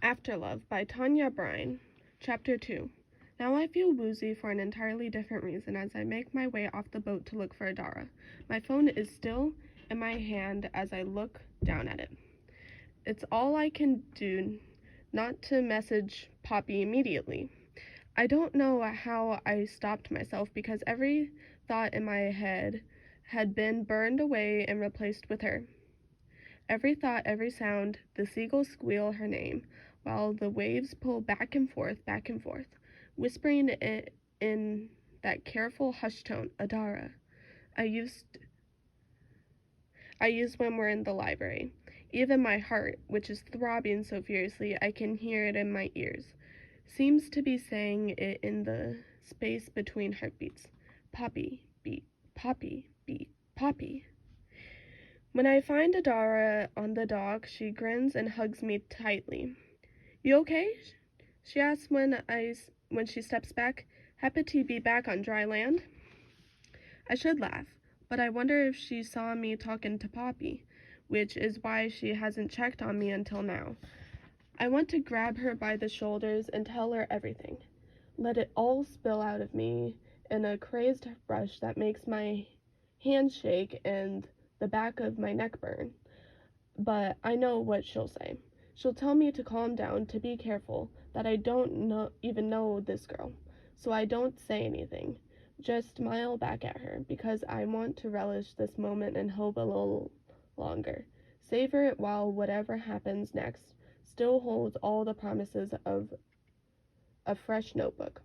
Afterlove by Tonya Bryne, Chapter 2. Now I feel woozy for an entirely different reason as I make my way off the boat to look for Adara. My phone is still in my hand as I look down at it. It's all I can do not to message Poppy immediately. I don't know how I stopped myself because every thought in my head had been burned away and replaced with her. Every thought, every sound, the seagulls squeal her name, while the waves pull back and forth, whispering it in that careful hush tone, Adara. I use when we're in the library. Even my heart, which is throbbing so furiously I can hear it in my ears, seems to be saying it in the space between heartbeats. Poppy, beat, Poppy, beat, Poppy. When I find Adara on the dock, she grins and hugs me tightly. You okay? She asks when she steps back. Happy to be back on dry land? I should laugh, but I wonder if she saw me talking to Poppy, which is why she hasn't checked on me until now. I want to grab her by the shoulders and tell her everything. Let it all spill out of me in a crazed rush that makes my hands shake and the back of my neck burn. But I know what she'll say. She'll tell me to calm down, to be careful, that I don't even know this girl. So I don't say anything, just smile back at her, because I want to relish this moment and hope a little longer. Savor it while whatever happens next still holds all the promises of a fresh notebook.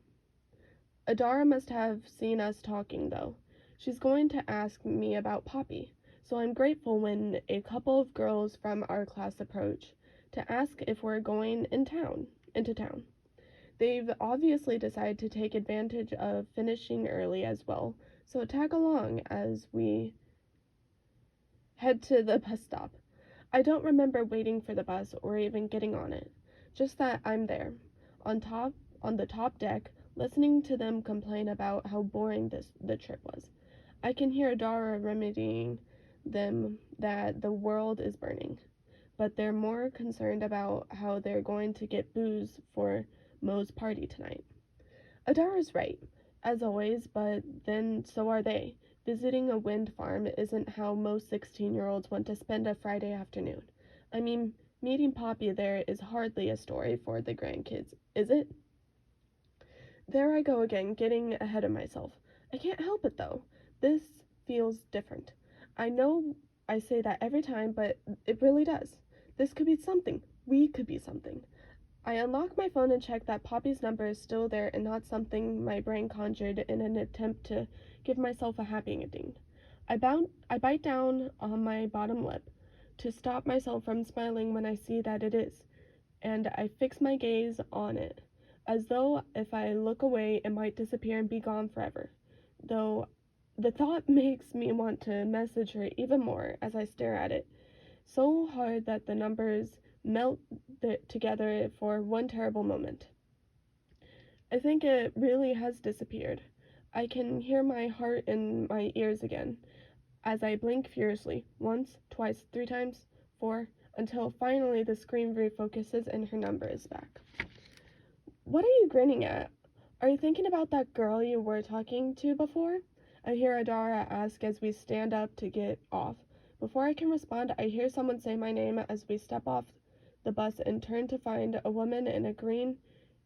Adara must have seen us talking, though. She's going to ask me about Poppy, so I'm grateful when a couple of girls from our class approach to ask if we're going into town. They've obviously decided to take advantage of finishing early as well, so tag along as we head to the bus stop. I don't remember waiting for the bus or even getting on it, just that I'm there, on the top deck, listening to them complain about how boring the trip was. I can hear Adara remedying them that the world is burning, but they're more concerned about how they're going to get booze for Mo's party tonight. Adara's right, as always, but then so are they. Visiting a wind farm isn't how most 16-year-olds want to spend a Friday afternoon. I mean, meeting Poppy there is hardly a story for the grandkids, is it? There I go again, getting ahead of myself. I can't help it, though. This feels different. I know I say that every time, but it really does. This could be something. We could be something. I unlock my phone and check that Poppy's number is still there and not something my brain conjured in an attempt to give myself a happy ending. I bite down on my bottom lip to stop myself from smiling when I see that it is, and I fix my gaze on it, as though if I look away it might disappear and be gone forever. Though the thought makes me want to message her even more as I stare at it, so hard that the numbers melt together for one terrible moment. I think it really has disappeared. I can hear my heart in my ears again as I blink furiously, once, twice, 3 times, 4, until finally the screen refocuses and her number is back. What are you grinning at? Are you thinking about that girl you were talking to before? I hear Adara ask as we stand up to get off. Before I can respond, I hear someone say my name as we step off the bus and turn to find a woman in a green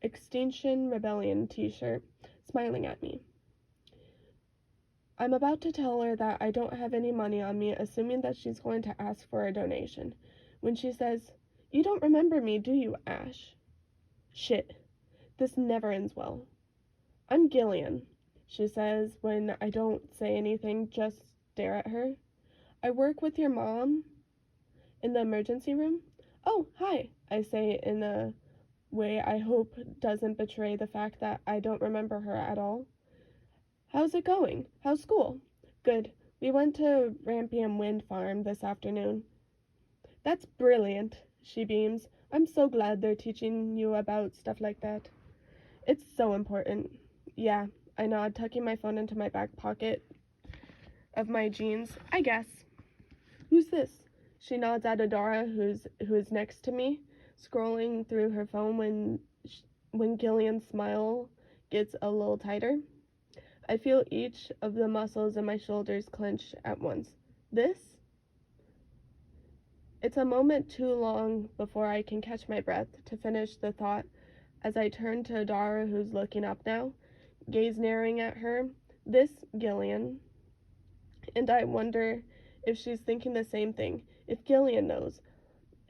Extinction Rebellion t-shirt smiling at me. I'm about to tell her that I don't have any money on me, assuming that she's going to ask for a donation, when she says, "You don't remember me, do you, Ash?" Shit. This never ends well. "I'm Gillian," she says when I don't say anything, just stare at her. "I work with your mom in the emergency room." "Oh, hi," I say in a way I hope doesn't betray the fact that I don't remember her at all. "How's it going? How's school?" "Good. We went to Rampion Wind Farm this afternoon." "That's brilliant," she beams. "I'm so glad they're teaching you about stuff like that." "It's so important." "Yeah," I nod, tucking my phone into my back pocket of my jeans. "I guess." "Who's this?" She nods at Adara, who is next to me. scrolling through her phone when Gillian's smile gets a little tighter. I feel each of the muscles in my shoulders clench at once. This? It's a moment too long before I can catch my breath to finish the thought as I turn to Adara, who's looking up now, gaze narrowing at her. This Gillian. And I wonder if she's thinking the same thing, if Gillian knows,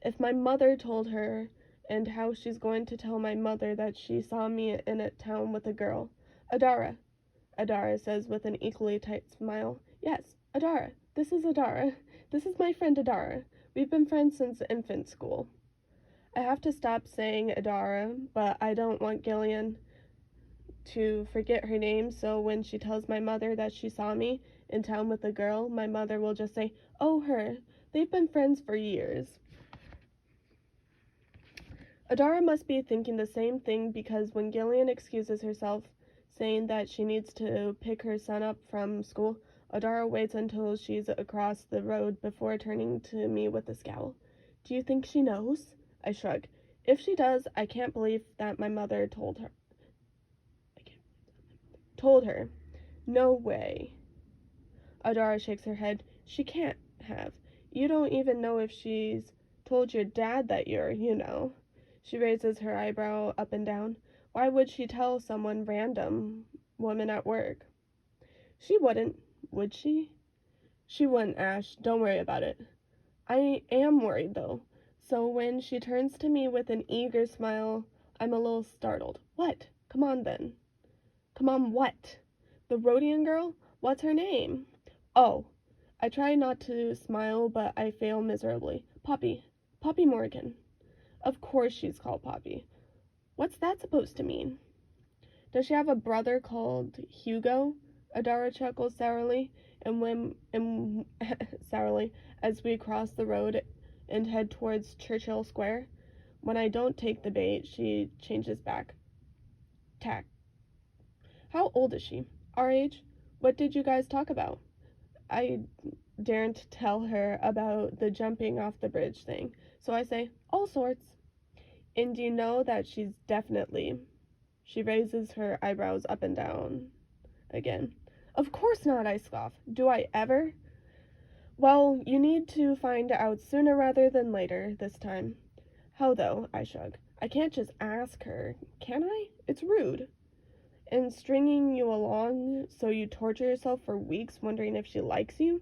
if my mother told her, and how she's going to tell my mother that she saw me in a town with a girl. Adara, Adara says with an equally tight smile. Yes, Adara. This is Adara. This is my friend Adara. We've been friends since infant school. I have to stop saying Adara, but I don't want Gillian to forget her name, so when she tells my mother that she saw me in town with a girl, my mother will just say, "Oh, her. They've been friends for years." Adara must be thinking the same thing, because when Gillian excuses herself, saying that she needs to pick her son up from school, Adara waits until she's across the road before turning to me with a scowl. Do you think she knows? I shrug. If she does, I can't believe that my mother told her. No way. Adara shakes her head. She can't have. You don't even know if she's told your dad that you're. She raises her eyebrow up and down. Why would she tell someone random woman at work? She wouldn't, would she? She wouldn't, Ash. Don't worry about it. I am worried, though. So when she turns to me with an eager smile, I'm a little startled. What? Come on, then. Come on, what? The Rhodian girl? What's her name? Oh. I try not to smile, but I fail miserably. Poppy Morgan. Of course she's called Poppy. What's that supposed to mean? Does she have a brother called Hugo? Adara chuckles sourly, sourly, as we cross the road and head towards Churchill Square. When I don't take the bait, she changes back. Tack. How old is she? Our age? What did you guys talk about? I daren't tell her about the jumping off the bridge thing, so I say, all sorts. And you know that she's definitely... She raises her eyebrows up and down again. Of course not, I scoff. Do I ever? Well, you need to find out sooner rather than later this time. How, though? I shrug. I can't just ask her, can I? It's rude. And stringing you along so you torture yourself for weeks wondering if she likes you?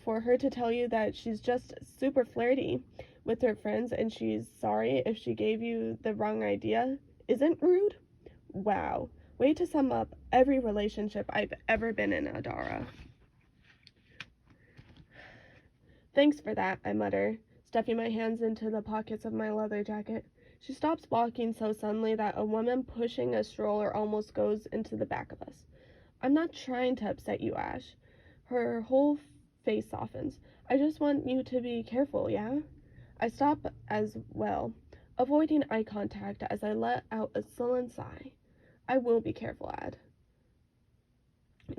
For her to tell you that she's just super flirty with her friends and she's sorry if she gave you the wrong idea isn't rude? Wow. Way to sum up every relationship I've ever been in, Adara. Thanks for that, I mutter, stuffing my hands into the pockets of my leather jacket. She stops walking so suddenly that a woman pushing a stroller almost goes into the back of us. I'm not trying to upset you, Ash. Her whole face softens. I just want you to be careful, yeah? I stop as well, avoiding eye contact as I let out a sullen sigh. I will be careful, Ad.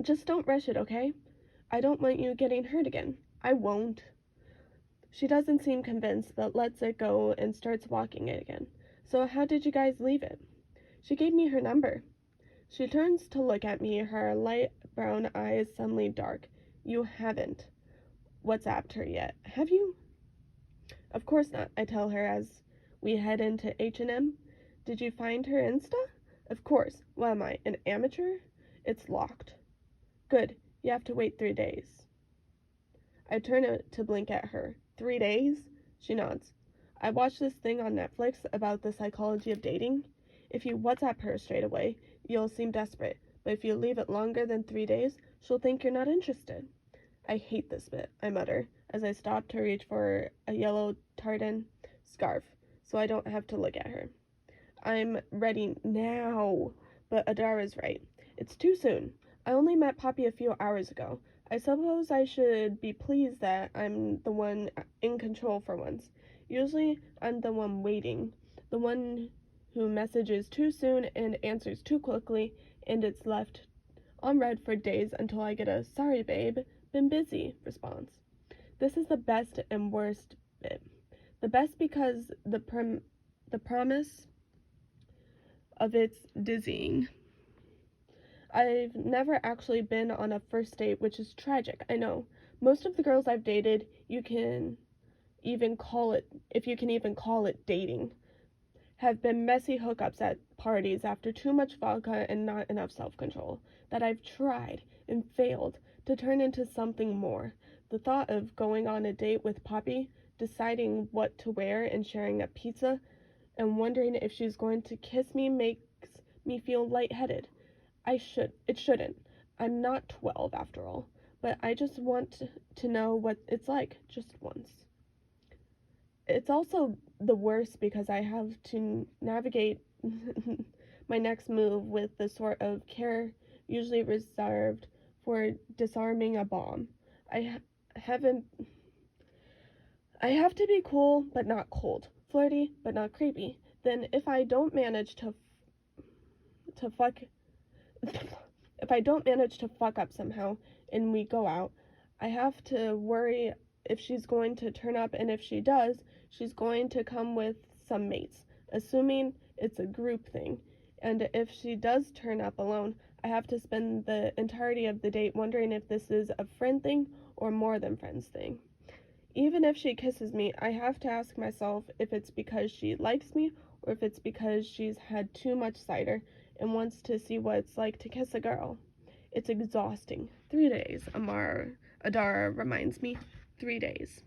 Just don't rush it, okay? I don't want you getting hurt again. I won't. She doesn't seem convinced, but lets it go and starts walking it again. So how did you guys leave it? She gave me her number. She turns to look at me, her light brown eyes suddenly dark. You haven't WhatsApped her yet, have you? Of course not, I tell her as we head into H&M. Did you find her Insta? Of course. What am I, an amateur? It's locked. Good. You have to wait 3 days. I turn to blink at her. 3 days? She nods. I watched this thing on Netflix about the psychology of dating. If you WhatsApp her straight away, you'll seem desperate. But if you leave it longer than 3 days, she'll think you're not interested. I hate this bit, I mutter, as I stop to reach for a yellow tartan scarf, so I don't have to look at her. I'm ready now, but Adara's right. It's too soon. I only met Poppy a few hours ago. I suppose I should be pleased that I'm the one in control for once. Usually, I'm the one waiting, the one who messages too soon and answers too quickly, and it's left on read for days until I get a "sorry, babe, been busy" response. This is the best and worst bit. The best because the The promise of it's dizzying. I've never actually been on a first date, which is tragic, I know. Most of the girls I've dated, if you can even call it dating, have been messy hookups at parties after too much vodka and not enough self-control that I've tried and failed to turn into something more. The thought of going on a date with Poppy, deciding what to wear and sharing a pizza, and wondering if she's going to kiss me makes me feel lightheaded. It shouldn't. I'm not 12 after all, but I just want to know what it's like just once. It's also the worst because I have to navigate my next move with the sort of care usually reserved for disarming a bomb. I haven't. I have to be cool but not cold, flirty but not creepy. Then if I don't manage to fuck if I don't manage to fuck up somehow and we go out, I have to worry if she's going to turn up, and if she does, she's going to come with some mates, assuming it's a group thing. And if she does turn up alone, I have to spend the entirety of the date wondering if this is a friend thing or more than friends thing. Even if she kisses me, I have to ask myself if it's because she likes me or if it's because she's had too much cider and wants to see what it's like to kiss a girl. It's exhausting. 3 days, Adara reminds me. 3 days.